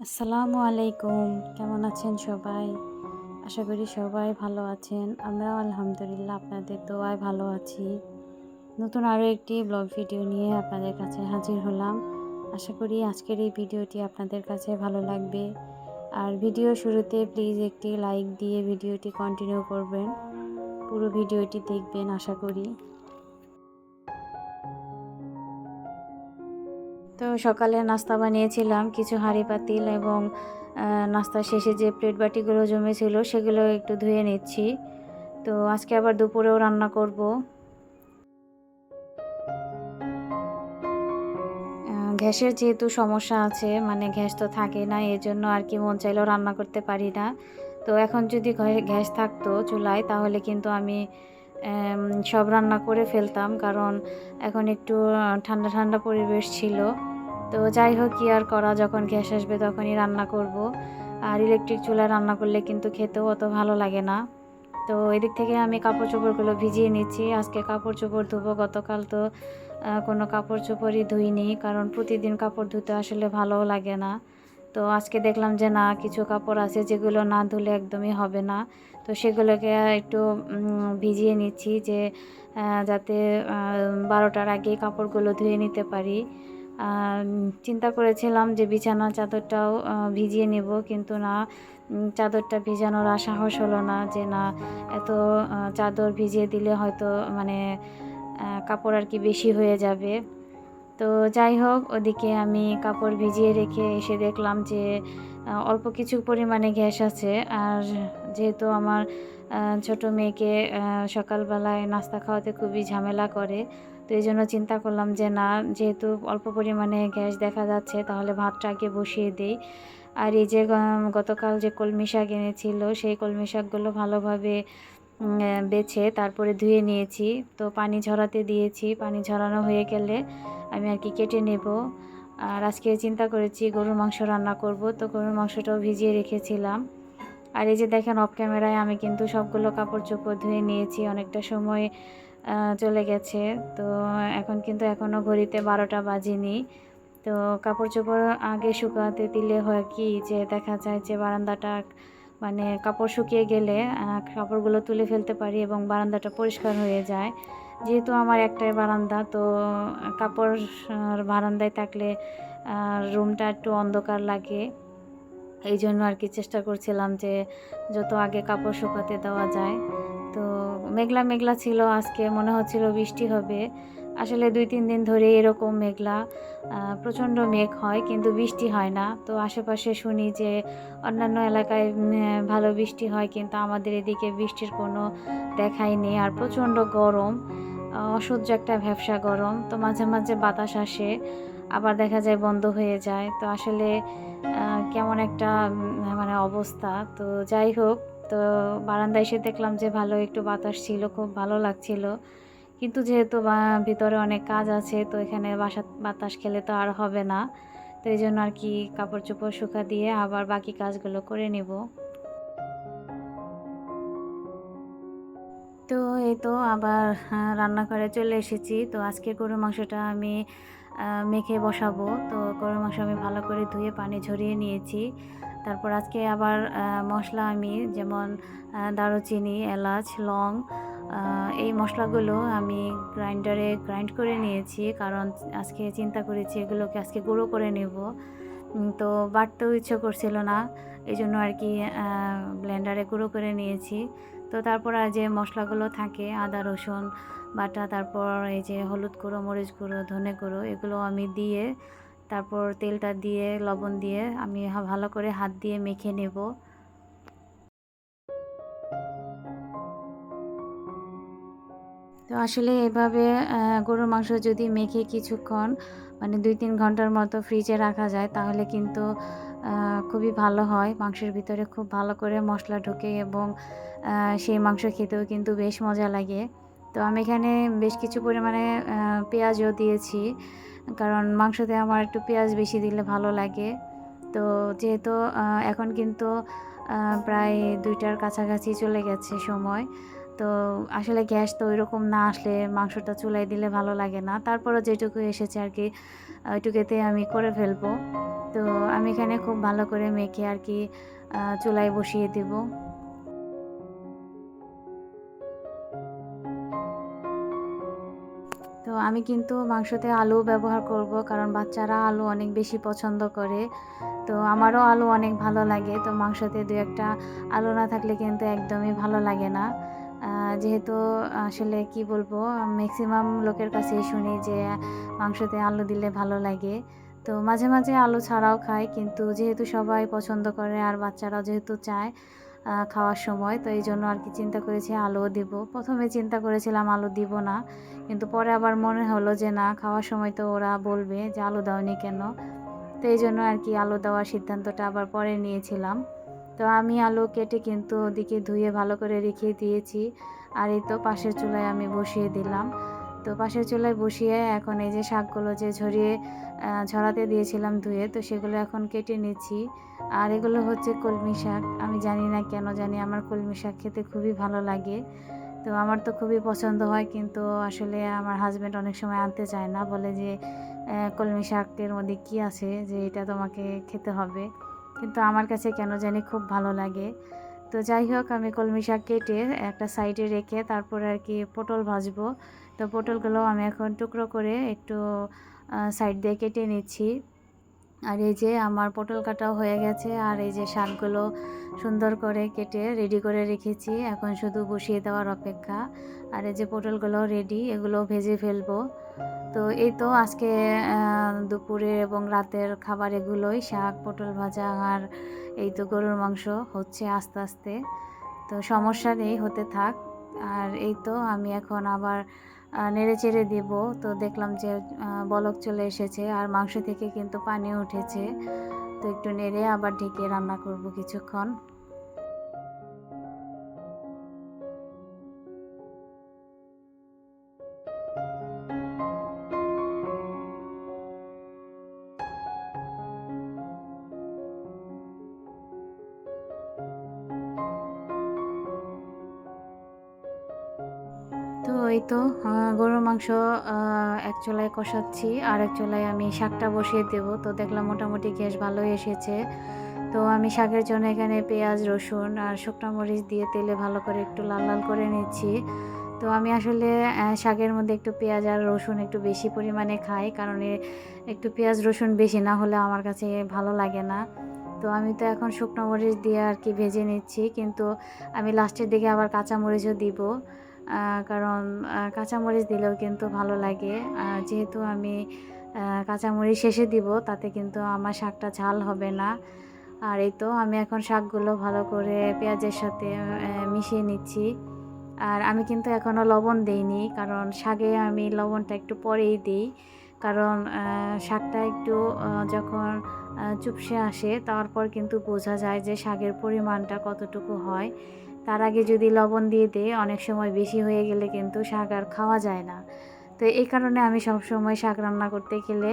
আসসালামু আলাইকুম। কেমন আছেন সবাই? আশা করি সবাই ভালো আছেন। আমরাও আলহামদুলিল্লাহ আপনাদের দোয়ায় ভালো আছি। নতুন আরও একটি ব্লগ ভিডিও নিয়ে আপনাদের কাছে হাজির হলাম। আশা করি আজকের এই ভিডিওটি আপনাদের কাছে ভালো লাগবে। আর ভিডিও শুরুতে প্লিজ একটি লাইক দিয়ে ভিডিওটি কন্টিনিউ করবেন। পুরো ভিডিওটি দেখবেন আশা করি। তো সকালে নাস্তা বানিয়েছিলাম কিছু হাঁড়ি পাতিল এবং নাস্তা শেষে যে প্লেট বাটিগুলো জমেছিল সেগুলো একটু ধুয়ে নিচ্ছি। তো আজকে আবার দুপুরেও রান্না করব। গ্যাসের যেহেতু সমস্যা আছে, মানে গ্যাস তো থাকে না, এর জন্য আর কি মন চাইলেও রান্না করতে পারি না। তো এখন যদি গ্যাস থাকতো চুলায় তাহলে কিন্তু আমি সব রান্না করে ফেলতাম, কারণ এখন একটু ঠান্ডা ঠান্ডা পরিবেশ ছিল। তো যাই হোক, কি আর করা, যখন গ্যাস আসবে তখনই রান্না করব। আর ইলেকট্রিক চুলায় রান্না করলে কিন্তু খেতেও অত ভালো লাগে না। তো এদিক থেকে আমি কাপড় চোপড়গুলো ভিজিয়ে নিচ্ছি। আজকে কাপড় চোপড় ধুবো। গতকাল তো কোনো কাপড় চোপড়ই ধুইনি, কারণ প্রতিদিন কাপড় ধুতে আসলে ভালোও লাগে না। তো আজকে দেখলাম যে না, কিছু কাপড় আছে যেগুলো না ধুলে একদমই হবে না। তো সেগুলোকে একটু ভিজিয়ে নিচ্ছি, যে যাতে 12টার আগেই কাপড়গুলো ধুয়ে নিতে পারি। চিন্তা করেছিলাম যে বিছানার চাদরটাও ভিজিয়ে নেব, কিন্তু না, চাদরটা ভিজানোর আর সাহস হলো না, যে না, এত চাদর ভিজিয়ে দিলে হয়তো মানে কাপড় আর কি বেশি হয়ে যাবে। তো যাই হোক, ওদিকে আমি কাপড় ভিজিয়ে রেখে এসে দেখলাম যে অল্প কিছু পরিমাণে গ্যাস আছে। আর যেহেতু আমার ছোট মেয়েকে সকালবেলায় নাস্তা খাওয়াতে খুবই ঝামেলা করে, তো এই জন্য চিন্তা করলাম যে না, যেহেতু অল্প পরিমাণে গ্যাস দেখা যাচ্ছে তাহলে ভাতটা আগে বসিয়ে দিই। আর এই যে গতকাল যে কলমি শাক এনেছিল, সেই কলমি শাকগুলো ভালোভাবে বেছে তারপরে ধুয়ে নিয়েছি। তো পানি ঝরাতে দিয়েছি, পানি ঝরানো হয়ে গেলে আমি আর কি কেটে নেব। আর আজকে চিন্তা করেছি গরুর মাংস রান্না করব, তো গরুর মাংসটাও ভিজিয়ে রেখেছিলাম। আর এই যে দেখেন, অফ ক্যামেরায় আমি কিন্তু সবগুলো কাপড় চোপড় ধুয়ে নিয়েছি। অনেকটা সময় চলে গেছে। তো এখন কিন্তু এখনও ঘড়িতে 12টা বাজেনি। তো কাপড় চোপড় আগে শুকাতে দিলে হয় কি, যে দেখা যায় যে বারান্দাটা, মানে কাপড় শুকিয়ে গেলে কাপড়গুলো তুলে ফেলতে পারি এবং বারান্দাটা পরিষ্কার হয়ে যায়। যেহেতু আমার একটাই বারান্দা, তো কাপড় বারান্দায় থাকলে রুমটা একটু অন্ধকার লাগে। এই জন্য আর কি চেষ্টা করছিলাম যে যত আগে কাপড় শুকাতে দেওয়া যায়। তো মেঘলা মেঘলা ছিল, আজকে মনে হচ্ছিল বৃষ্টি হবে। আসলে 2-3 দিন ধরে এরকম মেঘলা, প্রচণ্ড মেঘ হয় কিন্তু বৃষ্টি হয় না। তো আশেপাশে শুনি যে অন্যান্য এলাকায় ভালো বৃষ্টি হয়, কিন্তু আমাদের এদিকে বৃষ্টির কোনো দেখাই নেই। আর প্রচণ্ড গরম, অসহ্য একটা ভ্যাপসা গরম। তো মাঝে মাঝে বাতাস আসে, আবার দেখা যায় বন্ধ হয়ে যায়। তো আসলে কেমন একটা মানে অবস্থা। তো যাই হোক, তো বারান্দায় এসে দেখলাম যে ভালো একটু বাতাস ছিল, খুব ভালো লাগছিল। কিন্তু যেহেতু ভিতরে অনেক কাজ আছে, তো এখানে বাতাস খেলে তো আর হবে না। তো এই জন্য আর কি কাপড় চোপড় শুকা দিয়ে আবার বাকি কাজগুলো করে নেব। তো এই তো আবার রান্নাঘরে চলে এসেছি। তো আজকে গরুর মাংসটা আমি মেখে বসাবো। তো গরুর মাংস আমি ভালো করে ধুয়ে পানি ঝরিয়ে নিয়েছি। তারপর আজকে আবার মশলা আমি, যেমন দারুচিনি, এলাচ, লং, এই মশলাগুলো আমি গ্রাইন্ডারে গ্রাইন্ড করে নিয়েছি, কারণ আজকে চিন্তা করেছি এগুলোকে আজকে গুঁড়ো করে নেব। তো বাটতেও ইচ্ছে করছিল না, এই জন্য আর কি ব্লেন্ডারে গুঁড়ো করে নিয়েছি। তো তারপর আর যে মশলাগুলো থাকে, আদা রসুন বাটা, তারপর এই যে হলুদ গুঁড়ো, মরিচ গুঁড়ো, ধনে গুঁড়ো, এগুলো আমি দিয়ে তারপর তেলটা দিয়ে লবণ দিয়ে আমি ভালো করে হাত দিয়ে মেখে নেব। তো আসলে এভাবে গরুর মাংস যদি মেখে কিছুক্ষণ, মানে 2-3 ঘন্টার মতো ফ্রিজে রাখা যায়, তাহলে কিন্তু খুবই ভালো হয়। মাংসের ভিতরে খুব ভালো করে মশলা ঢোকে এবং সেই মাংস খেতেও কিন্তু বেশ মজা লাগে। তো আমি এখানে বেশ কিছু পরিমাণে পেঁয়াজও দিয়েছি, কারণ মাংসতে আমার একটু পেঁয়াজ বেশি দিলে ভালো লাগে। তো যেহেতু এখন কিন্তু প্রায় 2টার কাছাকাছি চলে গেছে সময়। তো আসলে গ্যাস তো ওইরকম না আসলে মাংসটা চুলায় দিলে ভালো লাগে না। তারপরও যেটুকু এসেছে আর কি ওইটুকুতে আমি করে ফেলবো। তো আমি এখানে খুব ভালো করে মেখে আর কি চুলায় বসিয়ে দেব। তো আমি কিন্তু মাংসতে আলু ব্যবহার করব, কারণ বাচ্চারা আলু অনেক বেশি পছন্দ করে। তো আমারও আলু অনেক ভালো লাগে। তো মাংসতে ২-১ টা আলু না থাকলে কিন্তু একদমই ভালো লাগে না। যেহেতু আসলে কি বলবো, মেক্সিমাম লোকের কাছেই শুনি যে মাংসতে আলু দিলে ভালো লাগে। তো মাঝে, মাঝে আলু ছাড়াও খাই, কিন্তু যেহেতু সবাই পছন্দ করে আর বাচ্চারাও যেহেতু চায় খাওয়ার সময়, তো এইজন্য আর কি চিন্তা করেছি আলুও দিব। ১ম এ চিন্তা করেছিলাম আলু দিব না। কিন্তু পরে আবার মনে হলো যে না, খাওয়ার সময় তো ওরা বলবে যে আলু দাওনি কেন? তো এইজন্য আর কি আলু দেওয়ার সিদ্ধান্তটা আবার পরে নিয়েছিলাম। তো আমি আলু কেটে কিন্তু ওদিকে ধুয়ে ভালো করে রেখে দিয়েছি। আর এই তো পাশের চুলায় আমি বসিয়ে দিলাম। তো পাশের চুলায় বসিয়ে এখন এই যে শাকগুলো যে ঝরাতে দিয়েছিলাম ধুয়ে, তো সেগুলো এখন কেটে নিচ্ছি। আর এগুলো হচ্ছে কলমি শাক। আমি জানি না কেন জানি আমার কলমি শাক খেতে খুবই ভালো লাগে। তো আমার তো খুবই পছন্দ হয়, কিন্তু আসলে আমার হাসব্যান্ড অনেক সময় আনতে চায় না। বলে যে কলমি শাকের মধ্যে কী আছে যে এটা তোমাকে খেতে হবে। কিন্তু আমার কাছে কেন জানি খুব ভালো লাগে। তো যাই হোক, আমি কলমি শাক কেটে একটা সাইডে রেখে তারপরে আর কি পটল ভাজবো। তো পটলগুলো আমি এখন টুকরো করে একটু সাইড দিয়ে কেটে নিচ্ছি। আর এই যে আমার পটল কাটাও হয়ে গেছে, আর এই যে শাকগুলো সুন্দর করে কেটে রেডি করে রেখেছি। এখন শুধু বসিয়ে দেওয়ার অপেক্ষা। আর এই যে পটলগুলো রেডি, এগুলো ভেজে ফেলবো। তো এই তো আজকে দুপুরে এবং রাতের খাবার এগুলোই, শাক, পটল ভাজা আর এই তো গরুর মাংস হচ্ছে আস্তে আস্তে। তো সমস্যা নেই, হতে থাক। আর এই তো আমি এখন আবার নেড়েচেড়ে দেব। তো দেখলাম যে বলক চলে এসেছে আর মাংস থেকে কিন্তু পানি উঠেছে। তো একটু নেড়ে আবার ঢেকে রান্না করব কিছুক্ষণ। তো এই তো গরুর মাংস আ এক চুলায় কষাচ্ছি, আরেক চুলায় আমি শাকটা বসিয়ে দেব। তো দেখলাম মোটামুটি গ্যাস ভালোই এসেছে। তো আমি শাকের জন্য এখানে পেঁয়াজ, রসুন আর শুকনা মরিচ দিয়ে তেলে ভালো করে একটু লাল, লাল করে নিচ্ছি। তো আমি আসলে শাকের মধ্যে একটু পেঁয়াজ আর রসুন একটু বেশি পরিমাণে খাই। কারণ একটু পেঁয়াজ, রসুন বেশি না হলে আমার কাছে ভালো লাগে না। তো আমি তো এখন শুকনো মরিচ দিয়ে আর কি ভেজে নিচ্ছি। কিন্তু আমি লাস্টের দিকে আবার কাঁচা মরিচও দিব। কারণ কাঁচামরিচ দিলেও কিন্তু ভালো লাগে। আর যেহেতু আমি কাঁচামরিচ শেষে দিব, তাতে কিন্তু আমার শাকটা ঝাল হবে না। আর এই তো আমি এখন শাকগুলো ভালো করে পেঁয়াজের সাথে মিশিয়ে নিচ্ছি। আর আমি কিন্তু এখনও লবণ দেইনি, কারণ শাকে আমি লবণটা একটু পরেই দিই। কারণ শাকটা একটু যখন চুপসে আসে তারপর কিন্তু বোঝা যায় যে শাকের পরিমাণটা কতটুকু হয়। তার আগে যদি লবণ দিয়ে দেই, অনেক সময় বেশি হয়ে গেলে কিন্তু শাক আর খাওয়া যায় না। তো এই কারণে আমি সবসময় শাক রান্না করতে গেলে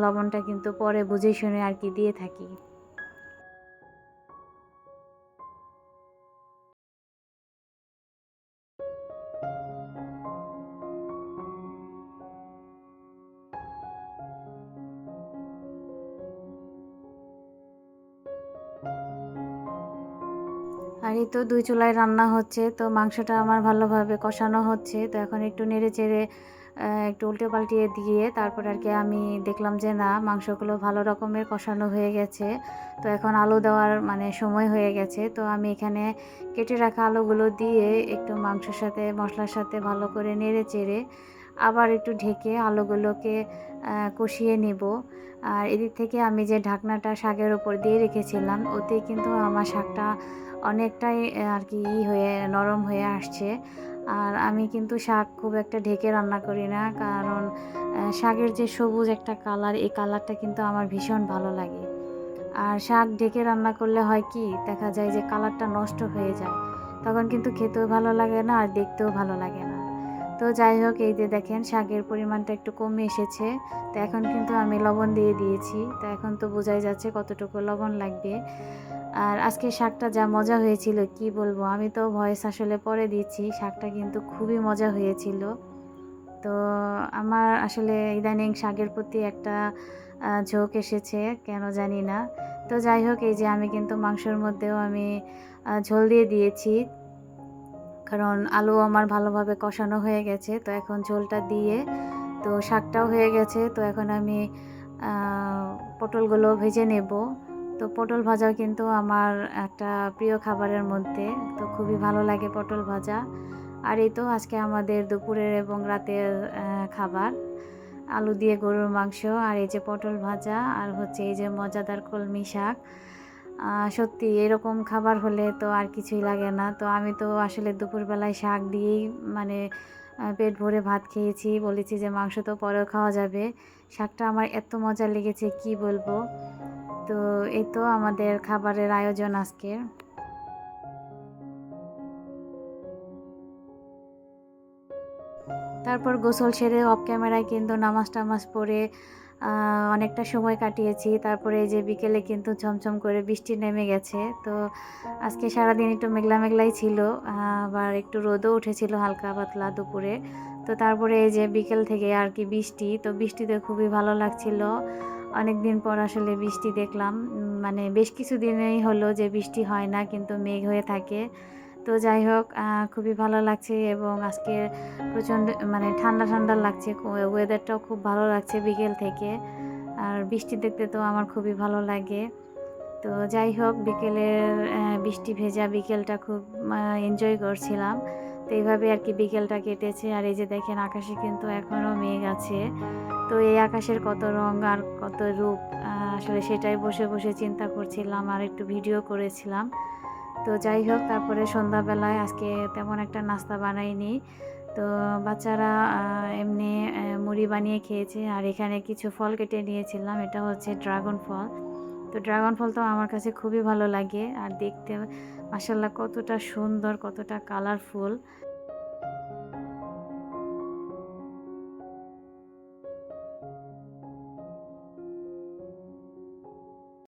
লবণটা কিন্তু পরে বুঝে শুনে আর কি দিয়ে থাকি। আর এই তো ২ চুলায় রান্না হচ্ছে। তো মাংসটা আমার ভালোভাবে কষানো হচ্ছে। তো এখন একটু নেড়ে-চেড়ে একটু উল্টে পাল্টিয়ে দিয়ে তারপরে আর কি আমি দেখলাম যে না, মাংসগুলো ভালো রকমের কষানো হয়ে গেছে। তো এখন আলু দেওয়ার মানে সময় হয়ে গেছে। তো আমি এখানে কেটে রাখা আলুগুলো দিয়ে একটু মাংসের সাথে মশলার সাথে ভালো করে নেড়ে-চেড়ে আবার একটু ঢেকে আলুগুলোকে কষিয়ে নেব। আর এদিক থেকে আমি যে ঢাকনাটা শাকের উপর দিয়ে রেখেছিলাম, ওতেই কিন্তু আমার শাকটা অনেকটাই আর কি হয়ে নরম হয়ে আসছে। আর আমি কিন্তু শাক খুব একটা ঢেকে রান্না করি না। কারণ শাকের যে সবুজ একটা কালার, এই কালারটা কিন্তু আমার ভীষণ ভালো লাগে। আর শাক ঢেকে রান্না করলে হয় কি, দেখা যায় যে কালারটা নষ্ট হয়ে যায়। তখন কিন্তু খেতেও ভালো লাগে না আর দেখতেও ভালো লাগে না। তো যাই হোক, এই যে দেখেন শাকের পরিমাণটা একটু কমে এসেছে। তো এখন কিন্তু আমি লবণ দিয়ে দিয়েছি। তো এখন তো বোঝাই যাচ্ছে কতটুকু লবণ লাগবে। আর আজকে শাকটা যা মজা হয়েছিল কি বলবো, আমি তো ভয়েস আসলে পরে দিচ্ছি, শাকটা কিন্তু খুবই মজা হয়েছিল। তো আমার আসলে ইদানিং শাকের প্রতি একটা ঝোঁক এসেছে, কেন জানি না। তো যাই হোক, এই যে আমি কিন্তু মাংসের মধ্যেও আমি ঝোল দিয়ে দিয়েছি। কারণ আলু আমার ভালোভাবে কষানো হয়ে গেছে। তো এখন ঝোলটা দিয়ে তো শাকটাও হয়ে গেছে। তো এখন আমি আ পটলগুলো ভেজে নেব। তো পটল ভাজাও কিন্তু আমার একটা প্রিয় খাবারের মধ্যে। তো খুবই ভালো লাগে পটল ভাজা। আর এই তো আজকে আমাদের দুপুরের এবং রাতের খাবার। আলু দিয়ে গরুর মাংস, আর এই যে পটল ভাজা, আর হচ্ছে এই যে মজাদার কলমি শাক। সত্যি এরকম খাবার হলে তো আর কিছুই লাগে না। তো আমি তো আসলে দুপুরবেলায় শাক দিয়েই মানে পেট ভরে ভাত খেয়েছি। বলেছি যে মাংস তো পরেও খাওয়া যাবে। শাকটা আমার এত মজা লেগেছে কি বলবো। তো এই তো আমাদের খাবারের আয়োজন আজকের। তারপর গোসল সেরে অফ ক্যামেরায় কিন্তু নামাজ-টামাজ পড়ে আ অনেকটা সময় কাটিয়েছি। তারপরে এই যে বিকেলে কিন্তু ঝমঝম করে বৃষ্টি নেমে গেছে। তো আজকে সারাদিন একটু মেঘলা মেঘলাই ছিল। আবার একটু রোদও উঠেছিল হালকা পাতলা দুপুরে। তো তারপরে এই যে বিকেল থেকে আর কি বৃষ্টি। তো বৃষ্টিতে খুবই ভালো লাগছিল। অনেকদিন পর আসলে বৃষ্টি দেখলাম। মানে বেশ কিছুদিনই হলো যে বৃষ্টি হয় না, কিন্তু মেঘ হয়ে থাকে। তো যাই হোক, খুবই ভালো লাগছে এবং আজকে প্রচণ্ড মানে ঠান্ডা, ঠান্ডা লাগছে। ওয়েদারটাও খুব ভালো লাগছে বিকেল থেকে। আর বৃষ্টি দেখতে তো আমার খুবই ভালো লাগে। তো যাই হোক, বিকেলের বৃষ্টি ভেজা বিকেলটা খুব এনজয় করছিলাম। তো এইভাবে আর কি বিকেলটা কেটেছে। আর এই যে দেখেন, আকাশে কিন্তু এখনও মেঘ আছে। তো এই আকাশের কত রং আর কত রূপ, আসলে সেটাই বসে, বসে চিন্তা করছিলাম আর একটু ভিডিও করেছিলাম। তো যাই হোক, তারপরে সন্ধ্যাবেলায় আজকে তেমন একটা নাস্তা বানাইনি। তো বাচ্চারা এমনি মুড়ি বানিয়ে খেয়েছে। আর এখানে কিছু ফল কেটে নিয়েছিলাম। এটা হচ্ছে ড্রাগন ফল। তো ড্রাগন ফল তো আমার কাছে খুবই ভালো লাগে। আর দেখতে মাশাআল্লাহ কতটা সুন্দর, কতটা কালারফুল।